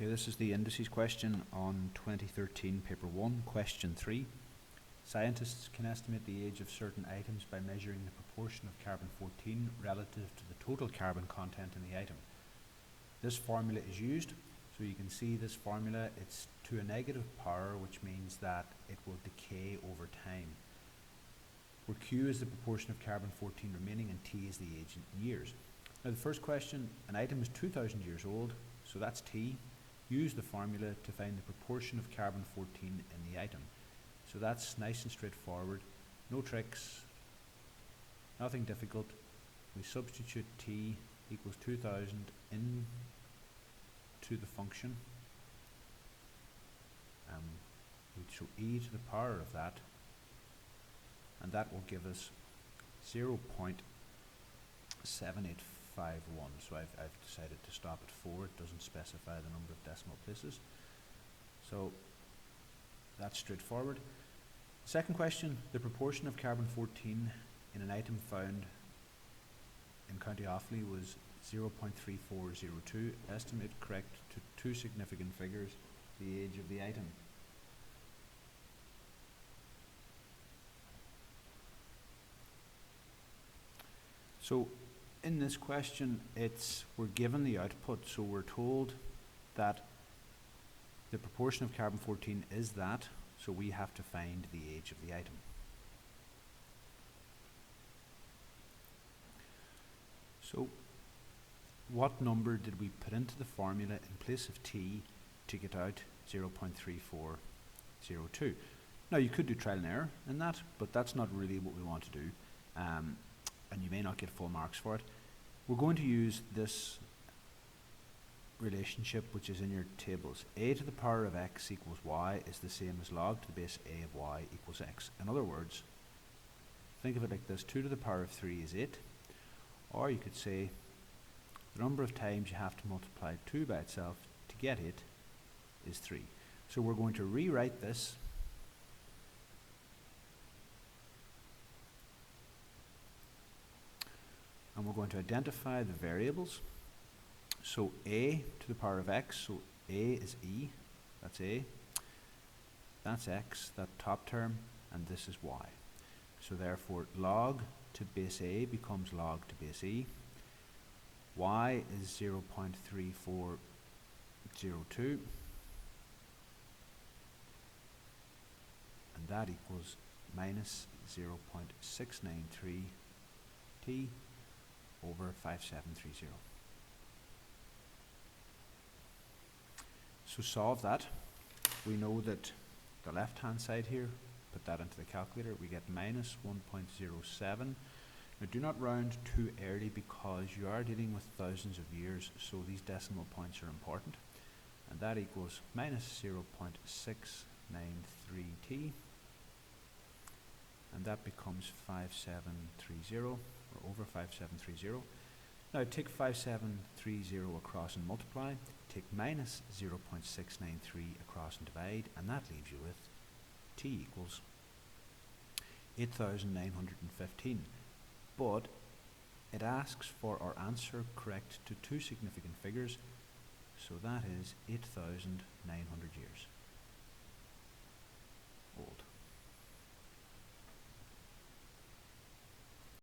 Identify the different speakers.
Speaker 1: Okay, this is the indices question on 2013 paper 1, question 3. Scientists can estimate the age of certain items by measuring the proportion of carbon-14 relative to the total carbon content in the item. This formula is used, so you can see this formula, it's to a negative power, which means that it will decay over time, where Q is the proportion of carbon-14 remaining and T is the age in years. Now the first question, an item is 2,000 years old, so that's T. Use the formula to find the proportion of carbon-14 in the item. So that's nice and straightforward, no tricks, nothing difficult. We substitute T equals 2,000 into the function. So e to the power of that, and that will give us 0.7851. So I've decided to stop at 4. It doesn't specify the number of decimal places. So that's straightforward. Second question, the proportion of carbon-14 in an item found in County Offaly was 0.3402. Estimate correct to two significant figures, the age of the item. So in this question, we're given the output, so we're told that the proportion of carbon-14 is that, so we have to find the age of the item. So what number did we put into the formula in place of T to get out 0.3402? Now you could do trial and error in that, but that's not really what we want to do. And you may not get full marks for it. We're going to use this relationship which is in your tables. A to the power of x equals y is the same as log to the base a of y equals x. In other words, think of it like this: 2 to the power of 3 is 8. Or you could say the number of times you have to multiply 2 by itself to get it is 3. So we're going to rewrite this and we're going to identify the variables. So a to the power of x, so a is e, that's a, that's x, that top term, and this is y. So therefore log to base a becomes log to base e. Y is 0.3402, and that equals minus 0.693 t over 5730. So solve that. We know that the left hand side here, put that into the calculator, we get minus 1.07. Now do not round too early because you are dealing with thousands of years, so these decimal points are important. And that equals minus 0.693t, and that becomes 5730, or over 5730. Now take 5730 across and multiply, take minus 0.693 across and divide, and that leaves you with t equals 8,915. But it asks for our answer correct to two significant figures, so that is 8,900 years old.